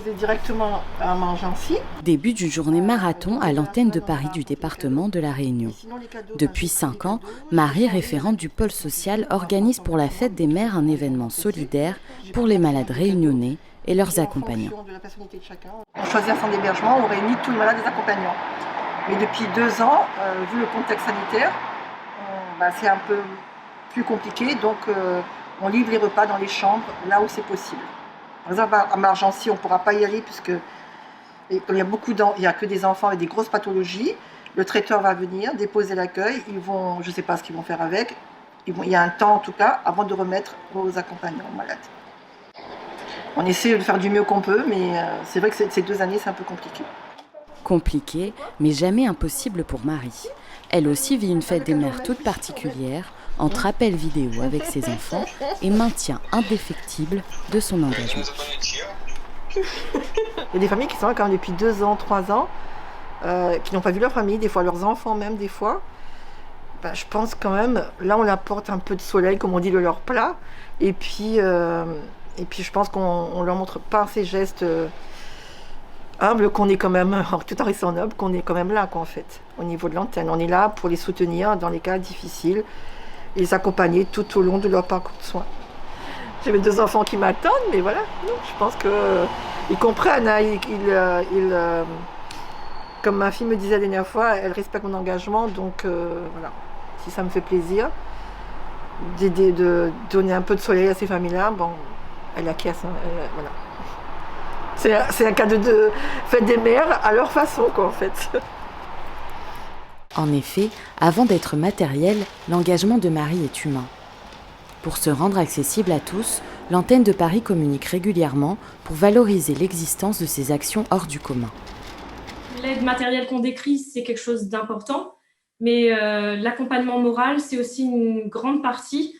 vais directement à Margency. Début d'une journée marathon à l'antenne de Paris du département de la Réunion. Depuis 5 ans, Marie, référente du pôle social, organise pour la fête des mères un événement solidaire pour les malades réunionnais et leurs accompagnants. On choisit un centre d'hébergement, on réunit tous les malades et les accompagnants. Mais depuis 2 ans, vu le contexte sanitaire, c'est un peu plus compliqué, donc on livre les repas dans les chambres, là où c'est possible. Par exemple, à Margency, on ne pourra pas y aller puisque il y a que des enfants avec des grosses pathologies. Le traiteur va venir, déposer l'accueil, je ne sais pas ce qu'ils vont faire avec. Il y a un temps en tout cas avant de remettre aux accompagnants aux malades. On essaie de faire du mieux qu'on peut, mais c'est vrai que ces 2 années, c'est un peu compliqué. Compliqué, mais jamais impossible pour Marie. Elle aussi vit une fête des mères toute particulière, entre appels vidéo avec ses enfants et maintien indéfectible de son engagement. Il y a des familles qui sont là quand même depuis 2 ans, 3 ans, qui n'ont pas vu leur famille, des fois leurs enfants même, des fois. Je pense quand même, là on apporte un peu de soleil, comme on dit, de leur plat. Et puis je pense qu'on leur montre par ces gestes humbles qu'on est quand même, tout en restant noble, qu'on est quand même là, quoi, en fait, au niveau de l'antenne. On est là pour les soutenir dans les cas difficiles, et les accompagner tout au long de leur parcours de soins. J'ai mes 2 enfants qui m'attendent, mais voilà, je pense qu'ils comprennent. Comme ma fille me disait la dernière fois, elle respecte mon engagement, donc voilà, si ça me fait plaisir d'aider, de donner un peu de soleil à ces familles-là, elle acquiesce, voilà. C'est un cadeau de fête des mères à leur façon, quoi, en fait. En effet, avant d'être matériel, l'engagement de Marie est humain. Pour se rendre accessible à tous, l'antenne de Paris communique régulièrement pour valoriser l'existence de ces actions hors du commun. L'aide matérielle qu'on décrit, c'est quelque chose d'important, mais l'accompagnement moral, c'est aussi une grande partie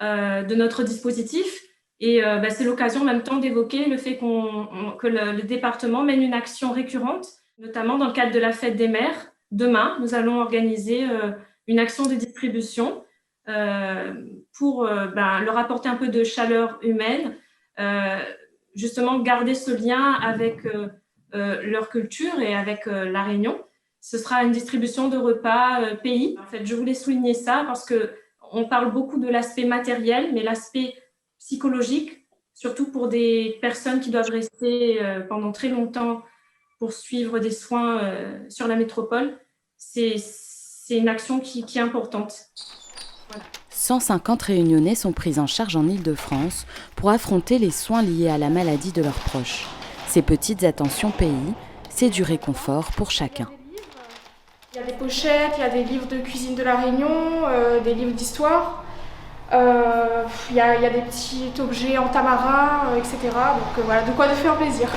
de notre dispositif. Et c'est l'occasion en même temps d'évoquer le fait que le département mène une action récurrente, notamment dans le cadre de la fête des mères. Demain, nous allons organiser une action de distribution pour leur apporter un peu de chaleur humaine, justement garder ce lien avec leur culture et avec la Réunion. Ce sera une distribution de repas pays. En fait, je voulais souligner ça parce qu'on parle beaucoup de l'aspect matériel, mais l'aspect psychologique, surtout pour des personnes qui doivent rester pendant très longtemps pour suivre des soins sur la métropole, c'est une action qui est importante. Voilà. 150 Réunionnais sont pris en charge en Île-de-France pour affronter les soins liés à la maladie de leurs proches. Ces petites attentions pays, c'est du réconfort pour chacun. Il y a des pochettes, il y a des livres de cuisine de la Réunion, des livres d'histoire. Il y a des petits objets en tamarin, etc. Donc voilà, de quoi de faire plaisir.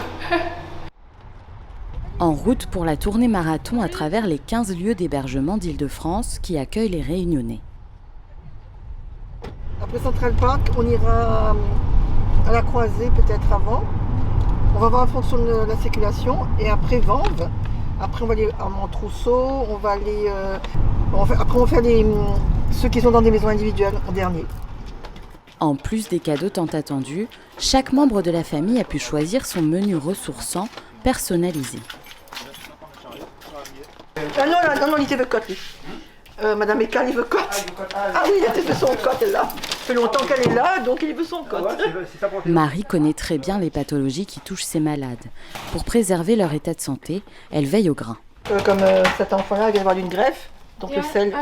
En route pour la tournée marathon à travers les 15 lieux d'hébergement d'Île-de-France qui accueillent les Réunionnais. Après Central Park, on ira à la Croisée peut-être avant. On va voir en fonction de la circulation. Et après Vanves. Après on va aller à Montrousseau. On va aller... après on va faire ceux qui sont dans des maisons individuelles en dernier. En plus des cadeaux tant attendus, chaque membre de la famille a pu choisir son menu ressourçant personnalisé. Non, il était de côte, lui. Madame Ekal, il veut côte. Ah oui, il veut son côte, là. Ça fait longtemps qu'elle est là, donc il veut son côte. Marie connaît très bien les pathologies qui touchent ces malades. Pour préserver leur état de santé, elle veille au grain. Comme cet enfant-là, il vient d'avoir une greffe, donc le sel...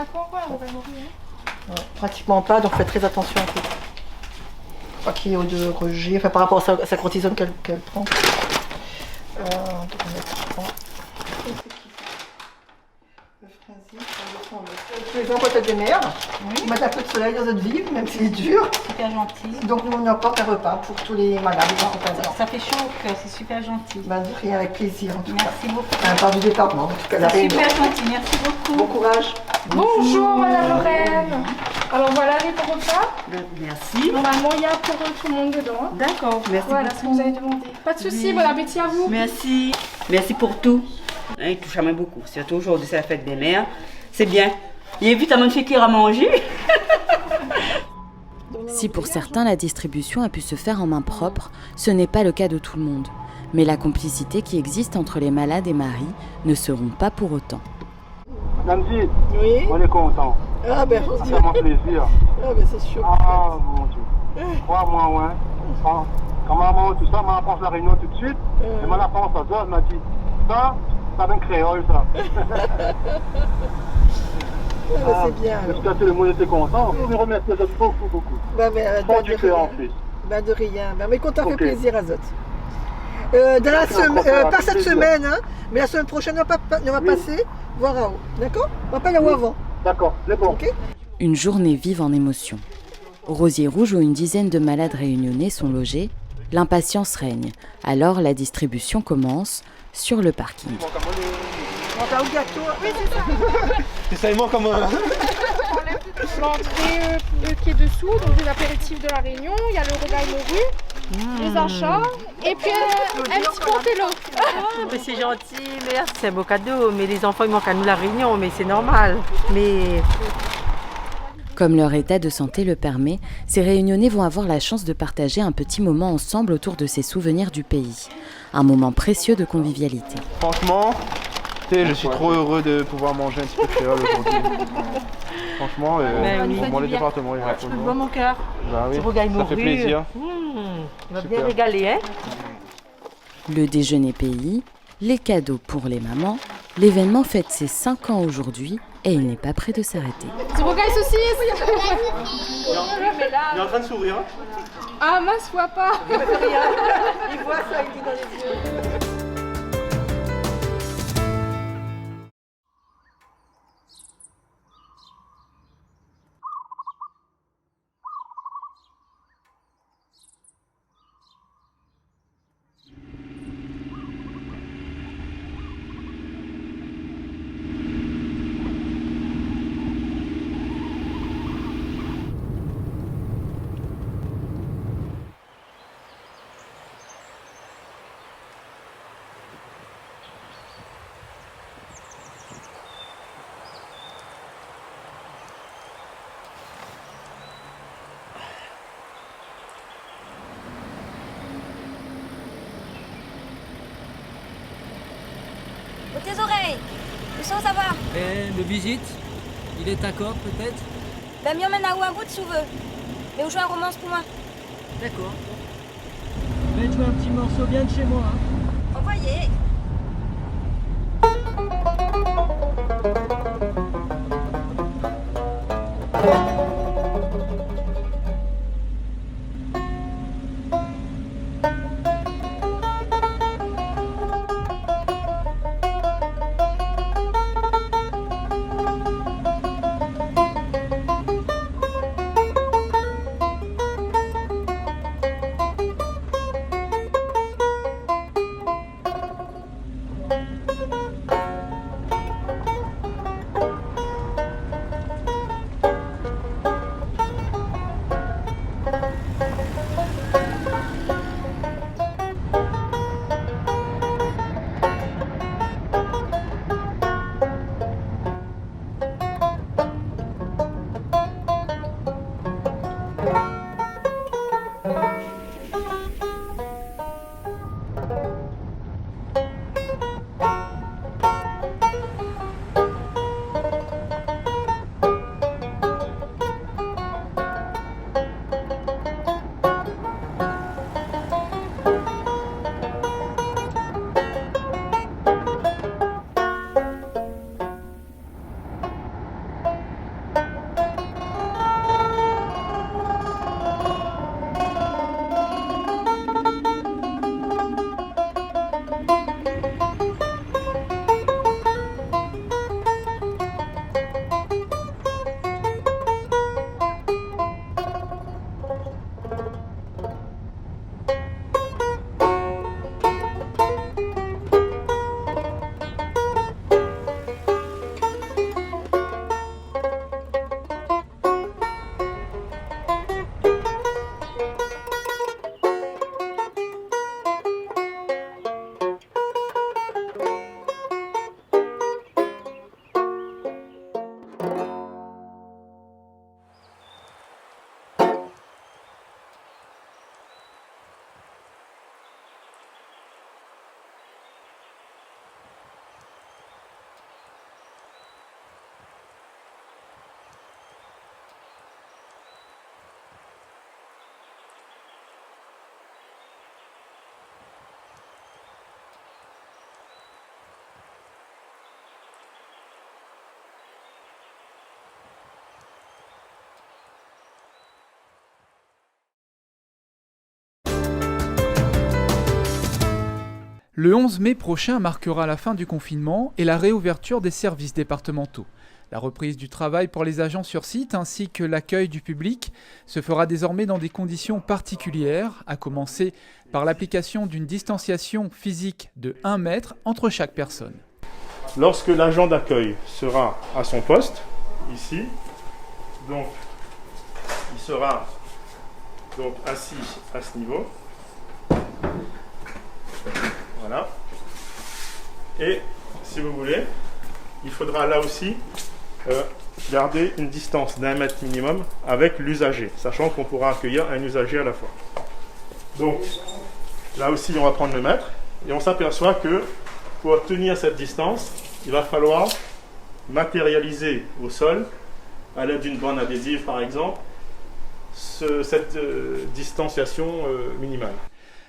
pratiquement pas, donc faites très attention. Pas qu'il y ait de rejet, enfin par rapport à sa cortisone qu'elle prend. Les enfants tête des mères, oui. Mettre un peu de soleil dans notre vie, même si c'est dur. Super gentil. Donc nous on apporte un repas pour tous les malades. Ça fait chaud au cœur, c'est super gentil. De rien, avec plaisir en tout cas. Merci beaucoup. Part du département, en tout cas. C'est super gentil, merci beaucoup. Bon courage. Bonjour Madame Lorraine. Alors voilà les repas. Merci. Normalement il y a pour tout le monde dedans. D'accord, merci voilà beaucoup. ce que vous avez demandé. Pas de souci, bon appétit à vous. Merci. Merci pour tout. Il touche à moi beaucoup, surtout aujourd'hui c'est la fête des mères. C'est bien. Il évite à mon féquer à manger. Si pour certains la distribution a pu se faire en main propre, ce n'est pas le cas de tout le monde. Mais la complicité qui existe entre les malades et Marie ne se rompt pas pour autant. Nancy, Oui. on est content. Ah ben, Ça fait mon plaisir. ah, ben c'est sûr. Ah mon Dieu. Crois-moi, ouais. Quand maman, tout ça, maman pense la réunion tout de suite. Et maman pense à ça, elle m'a dit, ça vient créole, ça. Ah, c'est bien. Alors. J'espère que tout le monde était content. Je vous remercie beaucoup. Bah, ben, Fort du cœur en plus. Ben, de rien. Ben, mais quand t'as fait Ok. plaisir, Azot. Dans la encore pas cette plaisir. semaine, hein, mais la semaine prochaine, on va Oui. passer voir à haut. D'accord? On va pas là où Oui. avant. D'accord, c'est bon. Ok? Une journée vive en émotions. Au Rosier Rouge, où une dizaine de malades réunionnais sont logés, l'impatience règne. Alors la distribution commence sur le parking. On va au gâteau. Oui, Et ça, il manque comme un... L'entrée qui est dessous, donc des apéritifs de la Réunion, il y a le regail morue, les achats, et puis un petit pontello. Mais c'est gentil, merci, c'est un beau cadeau. Mais les enfants, ils manquent à nous la Réunion, mais c'est normal. Mais Comme leur état de santé le permet, ces réunionnais vont avoir la chance de partager un petit moment ensemble autour de ces souvenirs du pays. Un moment précieux de convivialité. Franchement, tu sais, je suis trop heureux de pouvoir manger un petit peu créole aujourd'hui. Franchement, oui. pour moi, les départements, il y a tu peux voir mon cœur. Bah oui, Petit regail ça fait morue. plaisir. On va bien Super. régaler, hein. Le déjeuner pays, les cadeaux pour les mamans, l'événement fête ses 5 ans aujourd'hui et il n'est pas prêt de s'arrêter. Du regail saucisse. Il est en train de sourire. Ah mince, vois pas. Il voit ça, il dit dans les yeux. Pour tes oreilles, où sont ça va? Le visite, il est d'accord peut-être? Ben m'y emmène à où un bout de sous veut. Mais où joue un romance pour moi? D'accord. Je vais jouer un petit morceau bien de chez moi. Hein. Envoyez. Le 11 mai prochain marquera la fin du confinement et la réouverture des services départementaux. La reprise du travail pour les agents sur site ainsi que l'accueil du public se fera désormais dans des conditions particulières, à commencer par l'application d'une distanciation physique de 1 mètre entre chaque personne. Lorsque l'agent d'accueil sera à son poste, ici, donc il sera donc assis à ce niveau. Voilà. Et si vous voulez, il faudra là aussi garder une distance d'1 mètre minimum avec l'usager, sachant qu'on pourra accueillir un usager à la fois. Donc là aussi on va prendre le mètre et on s'aperçoit que pour obtenir cette distance, il va falloir matérialiser au sol, à l'aide d'une bande adhésive par exemple, cette distanciation minimale.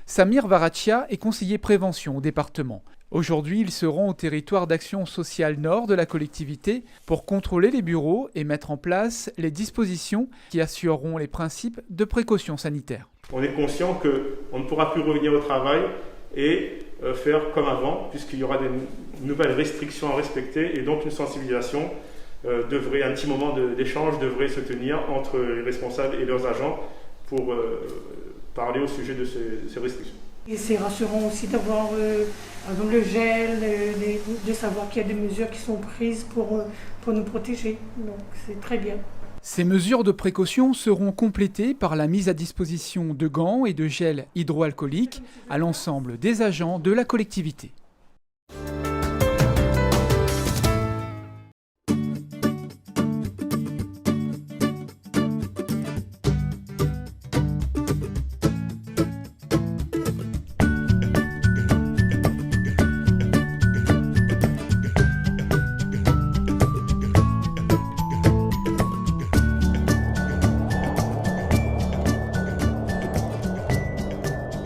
Samir Varachia est conseiller prévention au département. Aujourd'hui, il se rend au territoire d'action sociale nord de la collectivité pour contrôler les bureaux et mettre en place les dispositions qui assureront les principes de précaution sanitaire. On est conscient qu'on ne pourra plus revenir au travail et faire comme avant, puisqu'il y aura des nouvelles restrictions à respecter et donc une sensibilisation un petit moment d'échange devrait se tenir entre les responsables et leurs agents pour parler au sujet de ces restrictions. Et c'est rassurant aussi d'avoir le gel, de savoir qu'il y a des mesures qui sont prises pour nous protéger. Donc c'est très bien. Ces mesures de précaution seront complétées par la mise à disposition de gants et de gel hydroalcoolique à l'ensemble des agents de la collectivité.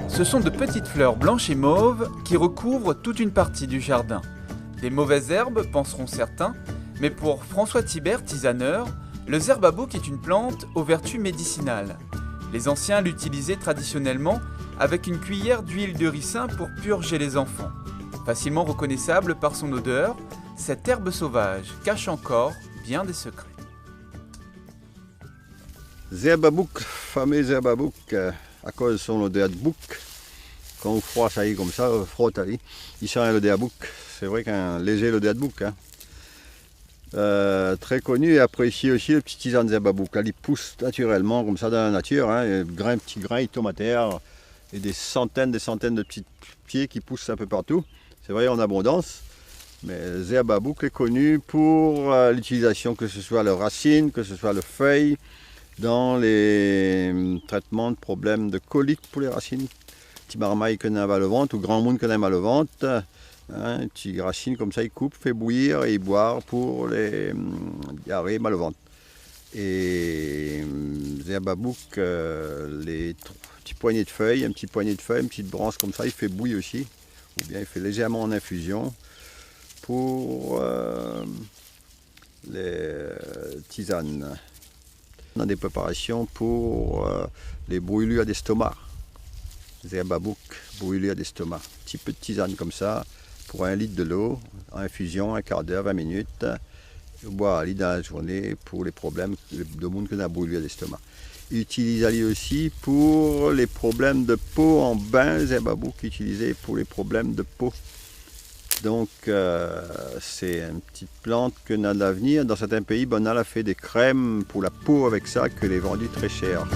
Ce sont de petites fleurs blanches et mauves qui recouvrent toute une partie du jardin. Des mauvaises herbes, penseront certains, mais pour François Thibert, tisaneur, le zerbabouk est une plante aux vertus médicinales. Les anciens l'utilisaient traditionnellement avec une cuillère d'huile de ricin pour purger les enfants. Facilement reconnaissable par son odeur, cette herbe sauvage cache encore bien des secrets. Zerbabouk, fameux zerbabouk, à cause de son odeur de bouc. Quand on froid, ça y est comme ça, frotte, il sent l'odeur de bouc. C'est vrai qu'un léger odeur de bouc. Hein. Très connu et apprécié aussi le petit tisane zerbabouk. Il pousse naturellement comme ça dans la nature. Hein. Petit grain, il tombe à terre et des centaines de petits pieds qui poussent un peu partout. C'est vrai en abondance. Mais zerbabouk est connu pour l'utilisation, que ce soit les racines, que ce soit les feuilles, dans les traitements de problèmes de colique pour les racines. Petit marmaille qu'on a mal au ventre ou grand monde qu'on a mal au ventre. Hein, petit racine comme ça, il coupe, fait bouillir et il boire pour les diarrhées, mal au ventre. Et zerbabouk, les petits poignées de feuilles, un petit poignet de feuilles, une petite branche comme ça, il fait bouillir aussi. Ou bien il fait légèrement en infusion pour les tisanes. On a des préparations pour les brûlures d'estomac. Zerbabouk, brûlure d'estomac. Petit peu de tisane comme ça, pour 1 litre de l'eau, en infusion, un quart d'heure, 20 minutes. Boire à litre dans la journée pour les problèmes de monde qui a brûlure d'estomac. Il utilise aussi pour les problèmes de peau en bain, zerbabouk utilisé pour les problèmes de peau. Donc c'est une petite plante que a de l'avenir. Dans certains pays, on a fait des crèmes pour la peau avec ça que les vendus très cher.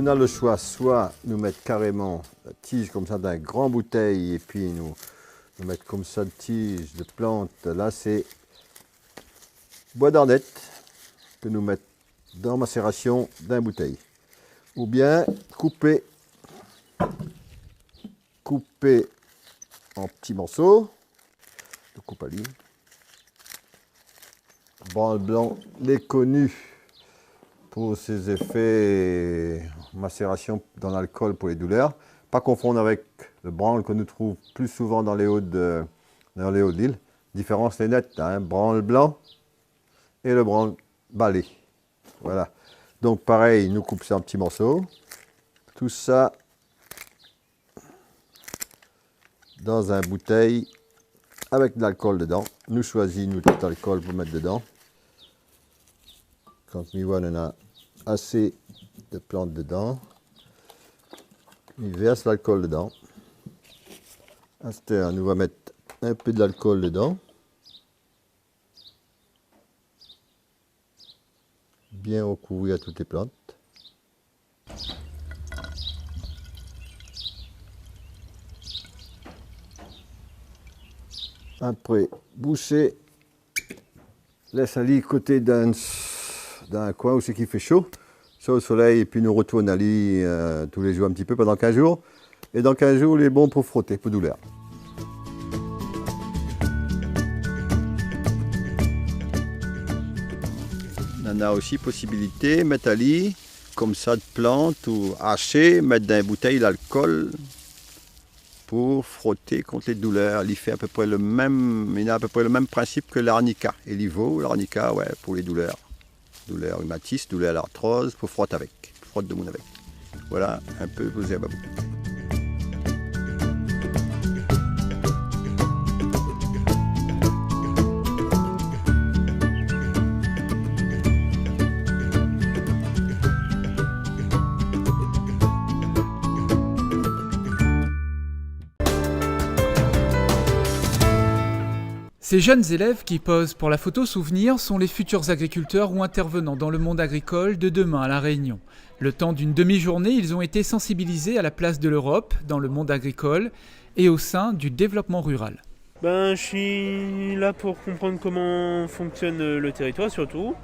On a le choix, soit nous mettre carrément la tige comme ça d'un grand bouteille et puis nous mettre comme ça de tige de plante. Là c'est bois d'ardette que nous mettons dans macération d'un bouteille. Ou bien couper en petits morceaux de coupe à ligne. Branle blanc, les connus pour ses effets macération dans l'alcool pour les douleurs. Pas confondre avec le branle que nous trouve plus souvent dans les hauts de l'île. Différence est nette, hein, branle blanc et le branle balai. Voilà. Donc pareil, nous coupe ça en petits morceaux. Tout ça dans une bouteille avec de l'alcool dedans. Nous choisissons tout l'alcool pour mettre dedans. Quand on a assez de plantes dedans, il verse l'alcool dedans. À cette heure, nous va mettre un peu de l'alcool dedans. Bien recouvrir à toutes les plantes. Après, boucher, laisse aller côté d'un coin où c'est qui fait chaud, ça au soleil, et puis nous retourne à lit tous les jours un petit peu pendant 15 jours. Et dans 15 jours, il est bon pour frotter, pour douleur. On a aussi possibilité, mettre à lit, comme ça de plantes ou hacher, mettre dans une bouteille l'alcool pour frotter contre les douleurs. Il fait à peu près le même, il a à peu près le même principe que l'arnica. Et l'arnica, ouais, pour les douleurs. Douleurs rhumatistes, douleurs à l'arthrose, pour frotter avec. Frotte de monde avec. Voilà un peu vos herbes à bout. Ces jeunes élèves qui posent pour la photo souvenir sont les futurs agriculteurs ou intervenants dans le monde agricole de demain à La Réunion. Le temps d'une demi-journée, ils ont été sensibilisés à la place de l'Europe dans le monde agricole et au sein du développement rural. Je suis là pour comprendre comment fonctionne le territoire surtout,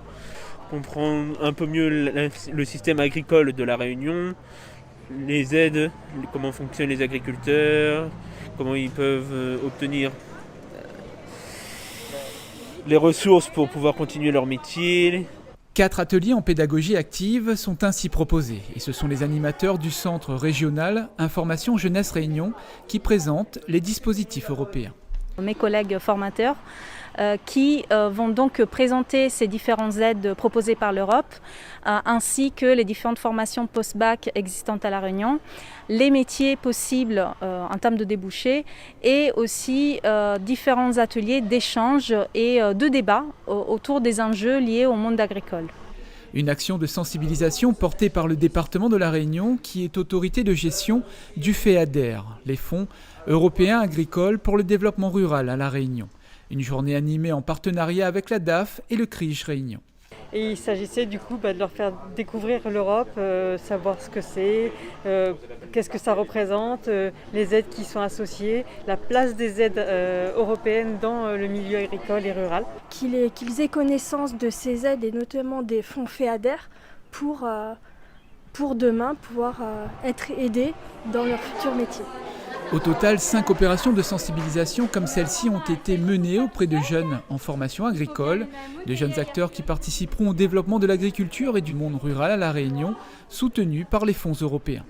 comprendre un peu mieux le système agricole de La Réunion, les aides, comment fonctionnent les agriculteurs, comment ils peuvent obtenir les ressources pour pouvoir continuer leur métier. 4 ateliers en pédagogie active sont ainsi proposés et ce sont les animateurs du Centre régional Information Jeunesse Réunion qui présentent les dispositifs européens. Mes collègues formateurs qui vont donc présenter ces différentes aides proposées par l'Europe ainsi que les différentes formations post-bac existantes à La Réunion, les métiers possibles en termes de débouchés et aussi différents ateliers d'échange et de débat autour des enjeux liés au monde agricole. Une action de sensibilisation portée par le département de La Réunion qui est autorité de gestion du FEADER, les fonds européens agricoles pour le développement rural à La Réunion. Une journée animée en partenariat avec la DAF et le CRIJ Réunion. Et il s'agissait du coup de leur faire découvrir l'Europe, savoir ce que c'est, qu'est-ce que ça représente, les aides qui sont associées, la place des aides européennes dans le milieu agricole et rural. Qu'ils aient connaissance de ces aides et notamment des fonds FEADER pour demain pouvoir être aidés dans leur futur métier. Au total, 5 opérations de sensibilisation comme celle-ci ont été menées auprès de jeunes en formation agricole, de jeunes acteurs qui participeront au développement de l'agriculture et du monde rural à La Réunion, soutenus par les fonds européens.